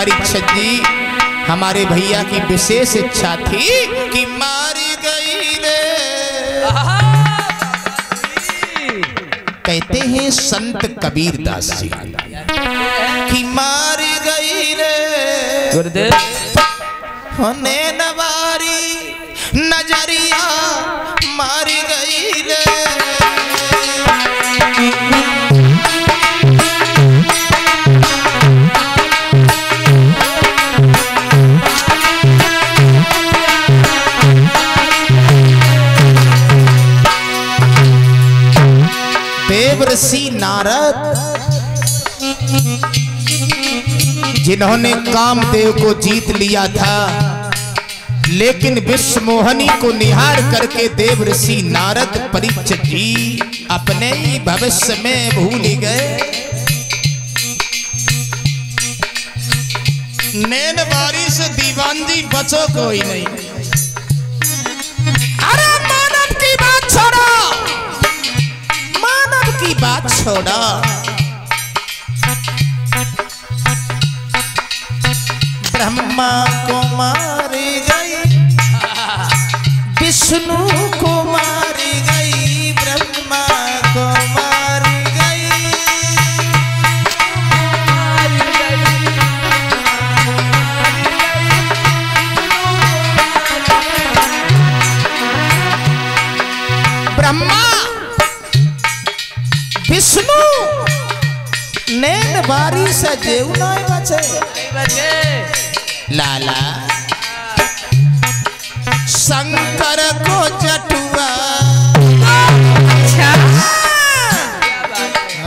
परीक्षित जी हमारे भैया की विशेष इच्छा थी कि मारी गई रे। कहते हैं संत कबीर दास जी कि मारी गई रे गुरुदेव होने नवारी नजरिया मारी गई रे। देवर्षि नारद जिन्होंने कामदेव को जीत लिया था, लेकिन विश्व मोहनी को निहार करके देवर्षि नारद परीक्षित जी अपने ही भविष्य में भूल गए। नैनवारी से दीवान जी बचो कोई नहीं। अरे मानव की बात छोड़ो, मानव की बात छोड़ो। ब्रह्मा को मारी गई, विष्णु को मारी गई, ब्रह्मा को मारी गई। ब्रह्मा विष्णु नैनवारी से जेऊ नहीं बचे। लाला शंकर को जटुआ,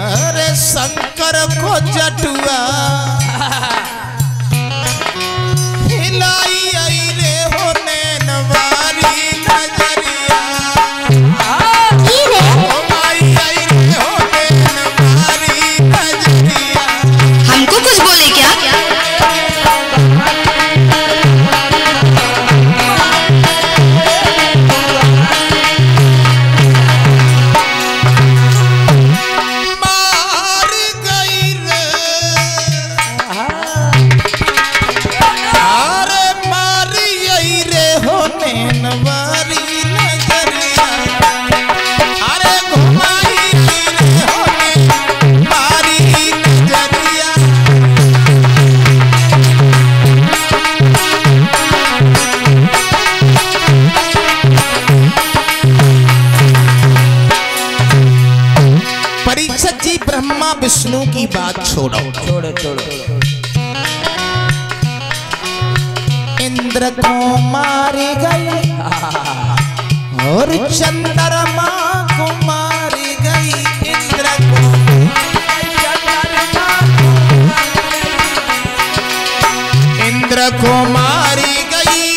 अरे शंकर को जटुआ हिलाई आई रे हो नैनवारी नजरिया। हमको कुछ बोले क्या? विष्णु की बात छोड़ो, छोड़ो छोड़ो। इंद्र को मारी गई और चंद्रमा को मारी गई। इंद्र को इंद्र को मारी गई,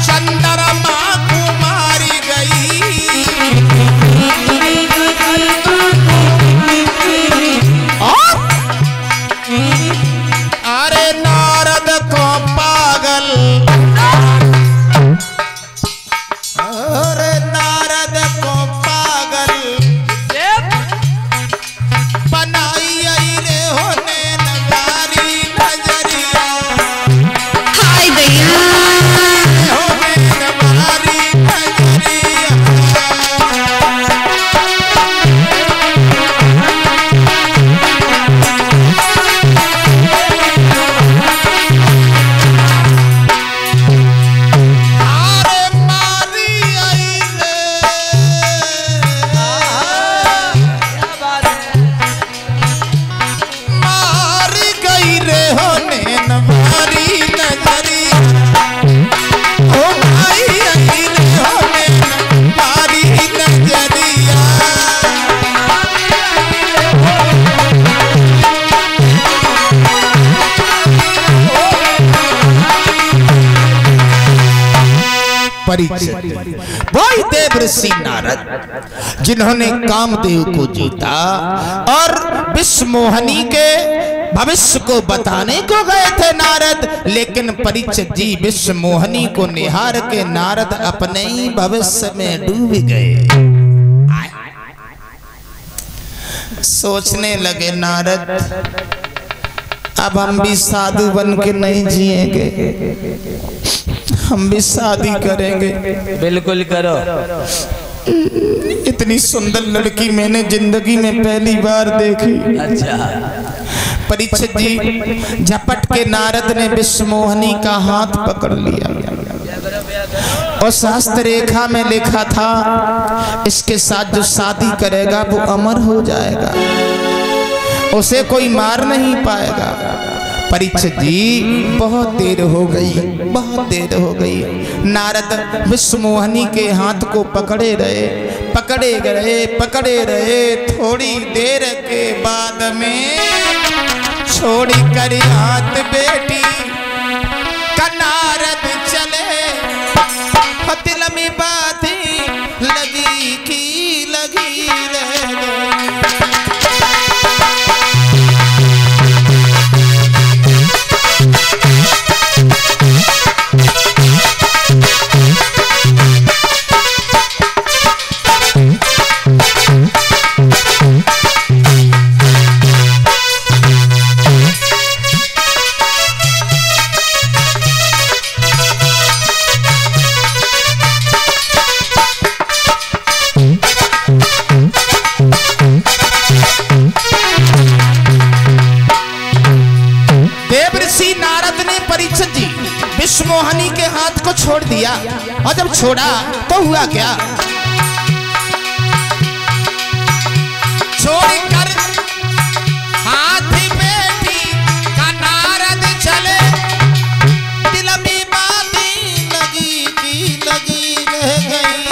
चंद्रमा को मारी गई। अरे नारद को पागल, अरे नारद को पागल बनाई रे हो नैनवारी नजरिया। हाय भैया हो नैनवारी नजरिया। वही देवर्षि नारद जिन्होंने कामदेव को जीता और विश्व मोहनी के भविष्य को बताने को गए थे नारद, लेकिन परीक्षित जी विश्व मोहनी को निहार के नारद अपने ही भविष्य में डूब गए। सोचने लगे नारद अब हम भी साधु बन के नहीं जिएंगे, हम भी शादी करेंगे। बिल्कुल करो। इतनी सुंदर लड़की मैंने जिंदगी में पहली बार देखी। अच्छा। परीक्षित जी झपट के नारद ने विश्वमोहनी का हाथ पकड़ लिया और शास्त्र रेखा में लिखा था इसके साथ जो शादी करेगा वो अमर हो जाएगा, उसे कोई मार नहीं पाएगा। परीक्षित जी बहुत देर हो गई, बहुत देर हो गई। नारद विश्वमोहनी के हाथ को पकड़े रहे, पकड़े गए, पकड़े रहे। थोड़ी देर के बाद में छोड़ी कर हाथ बेटी का नारद चले, दिल में बातें लगी की लगी रह गई। विश्वमोहनी के हाथ को छोड़ दिया और जब छोड़ा तो हुआ क्या? छोड़कर हाथ बेटी का नारद चले, दिल में बातें लगी की लगी रह गई।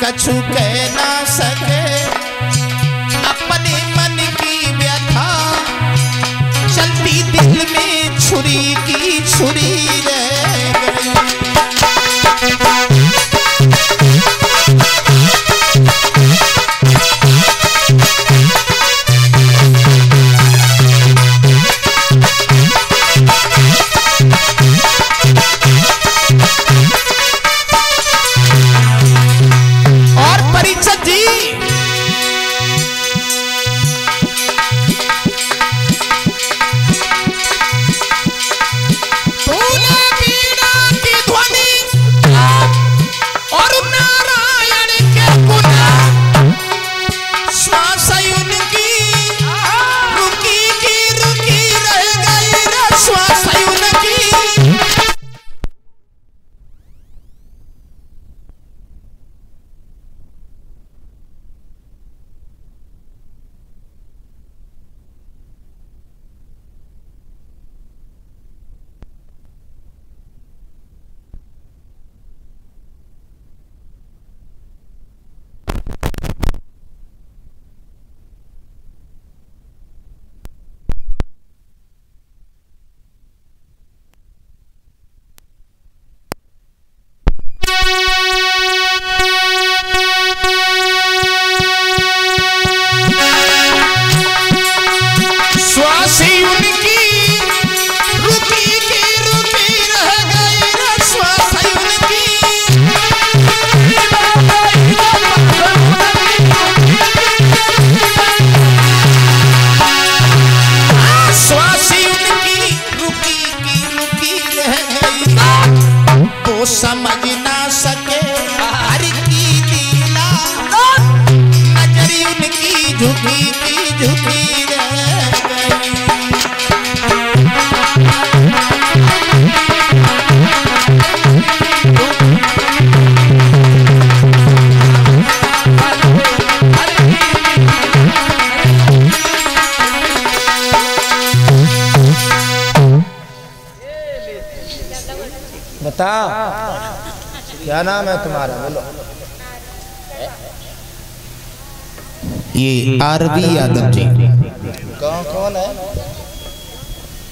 कछु कह ना सके अपने मन की व्यथा, चलती दिल में छुरी की छुरी रह गई। और परीक्षित जी समझ ना सके हर की लीला, नजरी उनकी झुकी की झुकी रह गई। बता क्या नाम है तुम्हारा? बोलो। ये आरबी यादव जी। कौन है?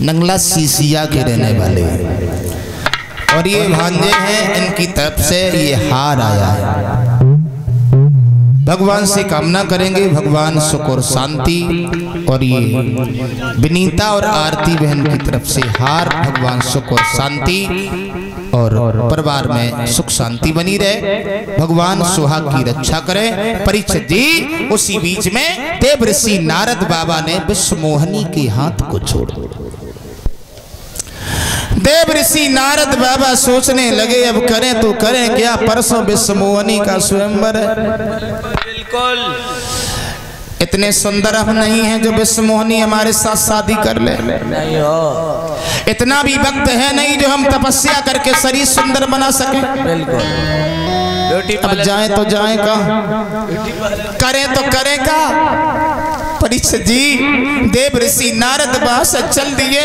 नंगला सीसिया के रहने वाले हैं और ये भांजे हैं, इनकी तरफ से ये हार आया है। भगवान से कामना करेंगे भगवान सुख और शांति, और ये विनीता और आरती बहन की तरफ से हार, भगवान सुख और शांति। और परिवार में सुख शांति बनी रहे, भगवान सुहाग की रक्षा करे। परीक्षित जी उसी बीच में देव ऋषि नारद बाबा ने विश्वमोहनी के हाथ को छोड़ दिया। देव ऋषि नारद बाबा सोचने लगे अब करें तो करें क्या, परसों विश्वमोहनी का स्वयंवर है। बिल्कुल इतने सुंदर हम नहीं हैं जो विश्वमोहनी हमारे साथ शादी कर ले। नहीं हो, इतना भी वक्त है नहीं जो हम तपस्या करके शरीर सुंदर बना सके। बिल्कुल अब जाएं तो जाएं कहाँ, करें तो करें का। परीक्षित जी देव ऋषि नारद वहां से चल दिए।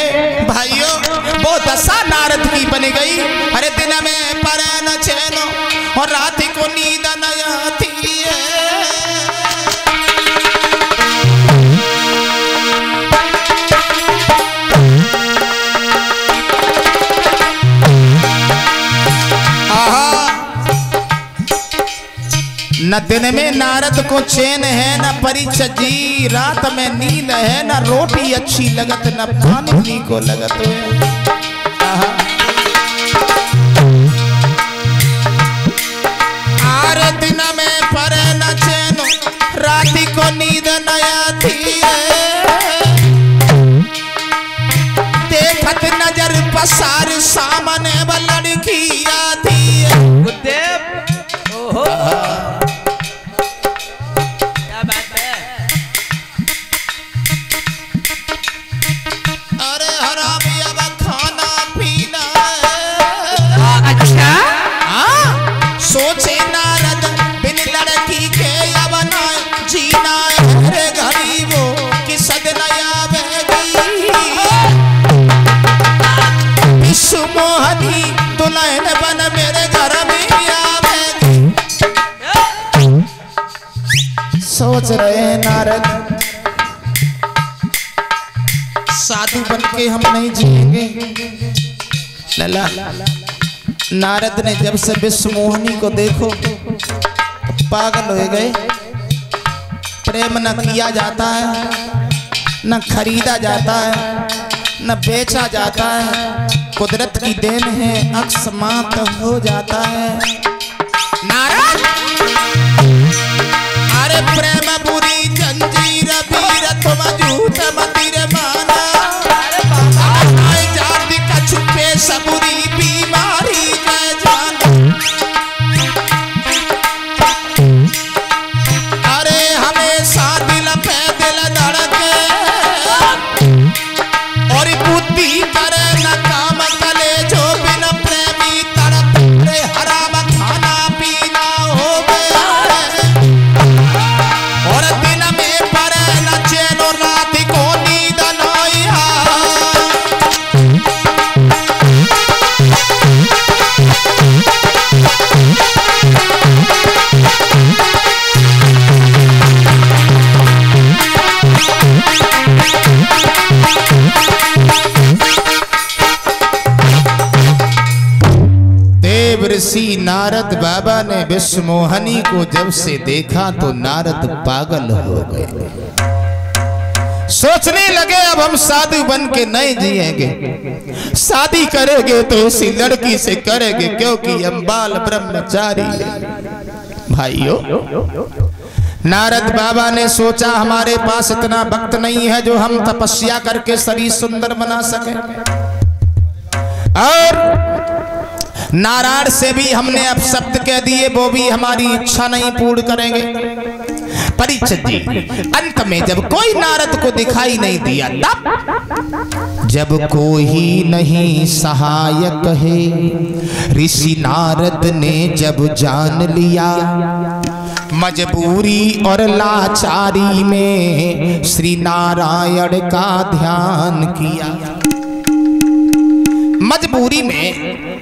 भाइयों वो दशा नारद की बन गई। अरे दिन में पर न चैनो और रात को नींद न आती है। न दिन में नारद को चैन है, न परीक्षित जी रात में नींद है, न रोटी अच्छी लगत न पानी को लगत है। आरे दिन में पर न चैन रात को नींद न आती है। देखत नजर पसार सामने वो लड़की आती है। ओहो सोचे नारद बिन लड़की के यवना जीना है गरीबो कि सदनया बेगी। विश्वमोहनी दुल्हन बन मेरे घर में आवेगी। सोच रहे नारद साधु बन के हम नहीं जिएंगे। लला नारद ने जब से विश्वमोहनी को देखो तो पागल हो गए। प्रेम न किया जाता है, न खरीदा जाता है, न बेचा जाता है, कुदरत की देन है, अकस्मात हो जाता है। नारद अरे प्रेम बुरी जंजीर वीर तुम झूठ मतिर माना। जाति का छुपे सबुरी बीमारी जय जान। अरे हमेशा दिल पे दिल धड़के और बुद्धि करे न काम कले जो बिन प्रेमी तड़प। रे हराम खाना पीना हो गया और दिन में परे न चैन और रात को नींद नहीं आ। देव ऋषि नारद बाबा ने विश्वमोहनी को जब से देखा तो नारद पागल हो गए। सोचने लगे अब हम साधु बन के नहीं जिएंगे, शादी करेंगे तो उसी लड़की से करेंगे क्योंकि हम बाल ब्रह्मचारी हैं। भाइयों नारद बाबा ने सोचा हमारे पास इतना वक्त नहीं है जो हम तपस्या करके शरीर सुंदर बना सके। और नारायण से भी हमने अब शब्द कह दिए, वो भी हमारी इच्छा नहीं पूर्ण करेंगे। परीक्षित जी अंत में जब कोई नारद को दिखाई नहीं दिया, तब जब कोई नहीं सहायक है ऋषि नारद ने जब जान लिया। मजबूरी और लाचारी में श्री नारायण का ध्यान किया। मजबूरी में